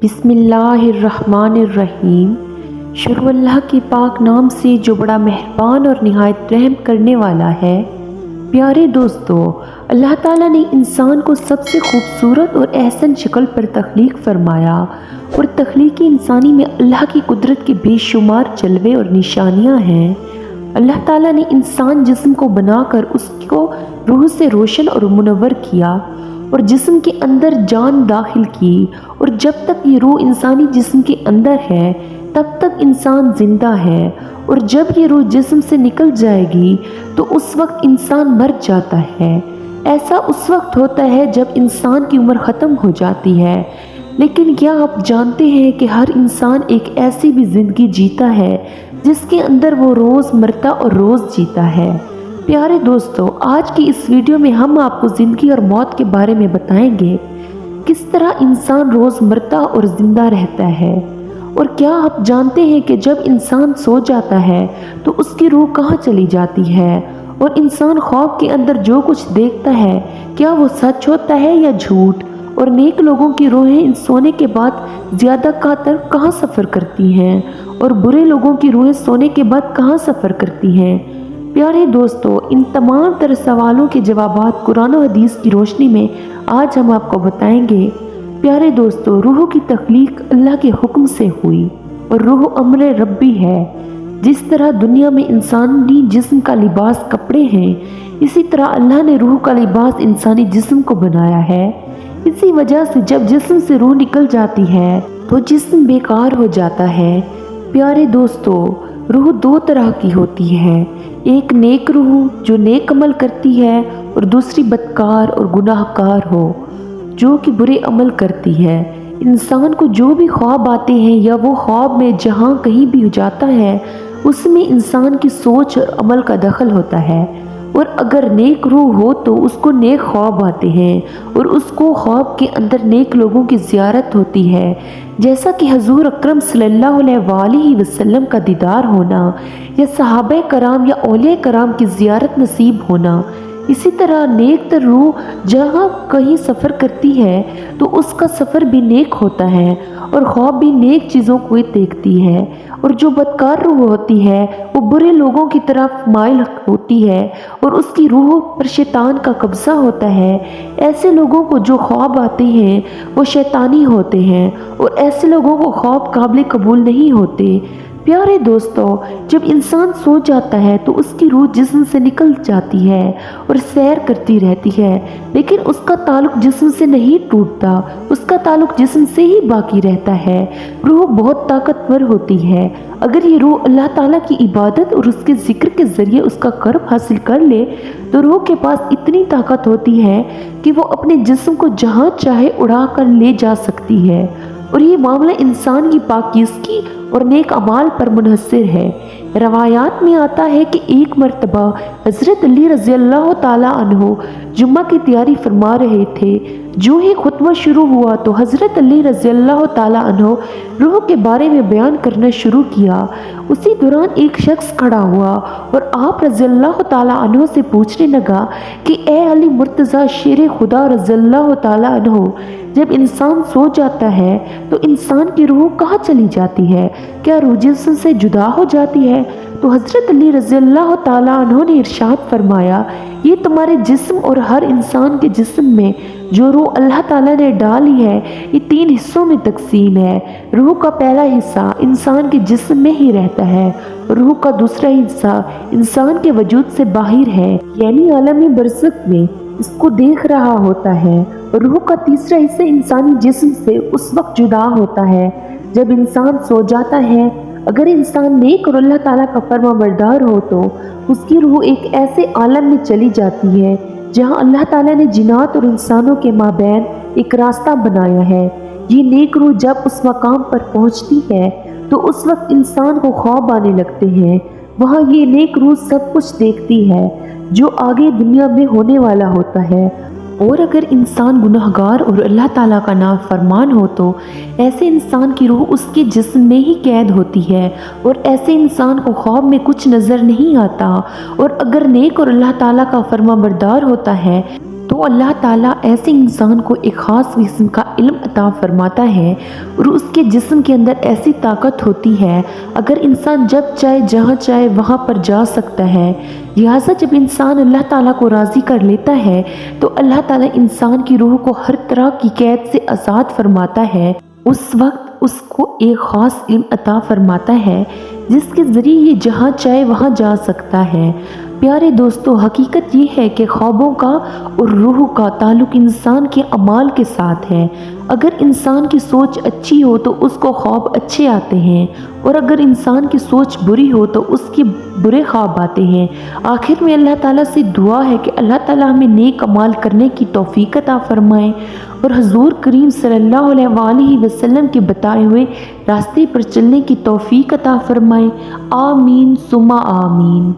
بسم اللہ الرحمن الرحیم۔ شروع اللہ کے پاک نام سے جو بڑا مہربان اور نہایت رحم کرنے والا ہے۔ پیارے دوستو، اللہ تعالیٰ نے انسان کو سب سے خوبصورت اور احسن شکل پر تخلیق فرمایا اور تخلیقی انسانی میں اللہ کی قدرت کے بے شمار جلوے اور نشانیاں ہیں۔ اللہ تعالیٰ نے انسان جسم کو بنا کر اس کو روح سے روشن اور منور کیا اور جسم کے اندر جان داخل کی، اور جب تک یہ روح انسانی جسم کے اندر ہے تب تک انسان زندہ ہے، اور جب یہ روح جسم سے نکل جائے گی تو اس وقت انسان مر جاتا ہے۔ ایسا اس وقت ہوتا ہے جب انسان کی عمر ختم ہو جاتی ہے، لیکن کیا آپ جانتے ہیں کہ ہر انسان ایک ایسی بھی زندگی جیتا ہے جس کے اندر وہ روز مرتا اور روز جیتا ہے۔ پیارے دوستو، آج کی اس ویڈیو میں ہم آپ کو زندگی اور موت کے بارے میں بتائیں گے، کس طرح انسان روز مرتا اور زندہ رہتا ہے۔ اور کیا آپ جانتے ہیں کہ جب انسان سو جاتا ہے تو اس کی روح کہاں چلی جاتی ہے، اور انسان خواب کے اندر جو کچھ دیکھتا ہے کیا وہ سچ ہوتا ہے یا جھوٹ، اور نیک لوگوں کی روحیں سونے کے بعد زیادہ تر کہاں سفر کرتی ہیں، اور برے لوگوں کی روحیں سونے کے بعد کہاں سفر کرتی ہیں۔ پیارے دوستو، ان تمام تر سوالوں کے جوابات قرآن و حدیث کی روشنی میں آج ہم آپ کو بتائیں گے۔ پیارے دوستو، روح کی تخلیق اللہ کے حکم سے ہوئی، اور روح امر ربی ہے۔ جس طرح دنیا میں انسانی جسم کا لباس کپڑے ہیں، اسی طرح اللہ نے روح کا لباس انسانی جسم کو بنایا ہے۔ اسی وجہ سے جب جسم سے روح نکل جاتی ہے تو جسم بیکار ہو جاتا ہے۔ پیارے دوستو، روح دو طرح کی ہوتی ہے، ایک نیک روح جو نیک عمل کرتی ہے، اور دوسری بدکار اور گناہ گار ہو جو کہ برے عمل کرتی ہے۔ انسان کو جو بھی خواب آتے ہیں یا وہ خواب میں جہاں کہیں بھی جاتا ہے، اس میں انسان کی سوچ اور عمل کا دخل ہوتا ہے، اور اگر نیک روح ہو تو اس کو نیک خواب آتے ہیں، اور اس کو خواب کے اندر نیک لوگوں کی زیارت ہوتی ہے، جیسا کہ حضور اکرم صلی اللہ علیہ وآلہ وسلم کا دیدار ہونا، یا صحابہ کرام یا اولیاء کرام کی زیارت نصیب ہونا۔ اسی طرح نیک تر روح جہاں کہیں سفر کرتی ہے تو اس کا سفر بھی نیک ہوتا ہے، اور خواب بھی نیک چیزوں کو دیکھتی ہے، اور جو بدکار روح ہوتی ہے وہ برے لوگوں کی طرف مائل ہوتی ہے، اور اس کی روح پر شیطان کا قبضہ ہوتا ہے۔ ایسے لوگوں کو جو خواب آتے ہیں وہ شیطانی ہوتے ہیں، اور ایسے لوگوں کو خواب قابل قبول نہیں ہوتے۔ پیارے دوستو، جب انسان سو جاتا ہے تو اس کی روح جسم سے نکل جاتی ہے اور سیر کرتی رہتی ہے، لیکن اس کا تعلق جسم سے نہیں ٹوٹتا، اس کا تعلق جسم سے ہی باقی رہتا ہے۔ روح بہت طاقتور ہوتی ہے۔ اگر یہ روح اللہ تعالیٰ کی عبادت اور اس کے ذکر کے ذریعے اس کا قرب حاصل کر لے تو روح کے پاس اتنی طاقت ہوتی ہے کہ وہ اپنے جسم کو جہاں چاہے اڑا کر لے جا سکتی ہے، اور یہ معاملہ انسان کی پاکیزگی اور نیک اعمال پر منحصر ہے۔ روایات میں آتا ہے کہ ایک مرتبہ حضرت علی رضی اللہ تعالیٰ عنہ جمعہ کی تیاری فرما رہے تھے۔ جو ہی خطبہ شروع ہوا تو حضرت علی رضی اللہ تعالیٰ عنہ روح کے بارے میں بیان کرنا شروع کیا۔ اسی دوران ایک شخص کھڑا ہوا اور آپ رضی اللہ تعالیٰ عنہ سے پوچھنے لگا کہ اے علی مرتضیٰ شیر خدا رضی اللہ تعالیٰ عنہ، جب انسان سو جاتا ہے تو انسان کی روح کہاں چلی جاتی ہے؟ کیا روح جسم سے جدا ہو جاتی ہے؟ تو حضرت علی رضی اللہ تعالیٰ عنہ نے ارشاد فرمایا، یہ تمہارے جسم اور ہر انسان کے جسم میں جو روح اللہ تعالیٰ نے ڈالی ہے یہ 3 حصوں میں تقسیم ہے۔ روح کا پہلا حصہ انسان کے جسم میں ہی رہتا ہے، روح کا دوسرا حصہ انسان کے وجود سے باہر ہے، یعنی عالم برزخ میں اس کو دیکھ رہا ہوتا ہے، اور روح کا تیسرا حصہ انسانی جسم سے اس وقت جدا ہوتا ہے جب انسان سو جاتا ہے۔ اگر انسان نیک اور اللہ تعالیٰ کا فرما بردار ہو تو اس کی روح ایک ایسے عالم میں چلی جاتی ہے جہاں اللہ تعالیٰ نے جنات اور انسانوں کے مابین ایک راستہ بنایا ہے۔ یہ نیک روح جب اس مقام پر پہنچتی ہے تو اس وقت انسان کو خواب آنے لگتے ہیں۔ وہاں یہ نیک روح سب کچھ دیکھتی ہے جو آگے دنیا میں ہونے والا ہوتا ہے، اور اگر انسان گناہگار اور اللہ تعالیٰ کا نافرمان ہو تو ایسے انسان کی روح اس کے جسم میں ہی قید ہوتی ہے، اور ایسے انسان کو خواب میں کچھ نظر نہیں آتا۔ اور اگر نیک اور اللہ تعالیٰ کا فرما بردار ہوتا ہے تو اللہ تعالیٰ ایسے انسان کو ایک خاص قسم کا علم عطا فرماتا ہے اور اس کے جسم کے اندر ایسی طاقت ہوتی ہے، اگر انسان جب چاہے جہاں چاہے وہاں پر جا سکتا ہے۔ لہٰذا جب انسان اللہ تعالیٰ کو راضی کر لیتا ہے تو اللہ تعالیٰ انسان کی روح کو ہر طرح کی قید سے آزاد فرماتا ہے۔ اس وقت اس کو ایک خاص علم عطا فرماتا ہے جس کے ذریعے یہ جہاں چاہے وہاں جا سکتا ہے۔ پیارے دوستو، حقیقت یہ ہے کہ خوابوں کا اور روح کا تعلق انسان کے اعمال کے ساتھ ہے۔ اگر انسان کی سوچ اچھی ہو تو اس کو خواب اچھے آتے ہیں، اور اگر انسان کی سوچ بری ہو تو اس کے برے خواب آتے ہیں۔ آخر میں اللہ تعالیٰ سے دعا ہے کہ اللہ تعالیٰ ہمیں نیک اعمال کرنے کی توفیق عطا فرمائے اور حضور کریم صلی اللہ علیہ وآلہ وسلم کے بتائے ہوئے راستے پر چلنے کی توفیق عطا فرمائے۔ آمین ثم آمین۔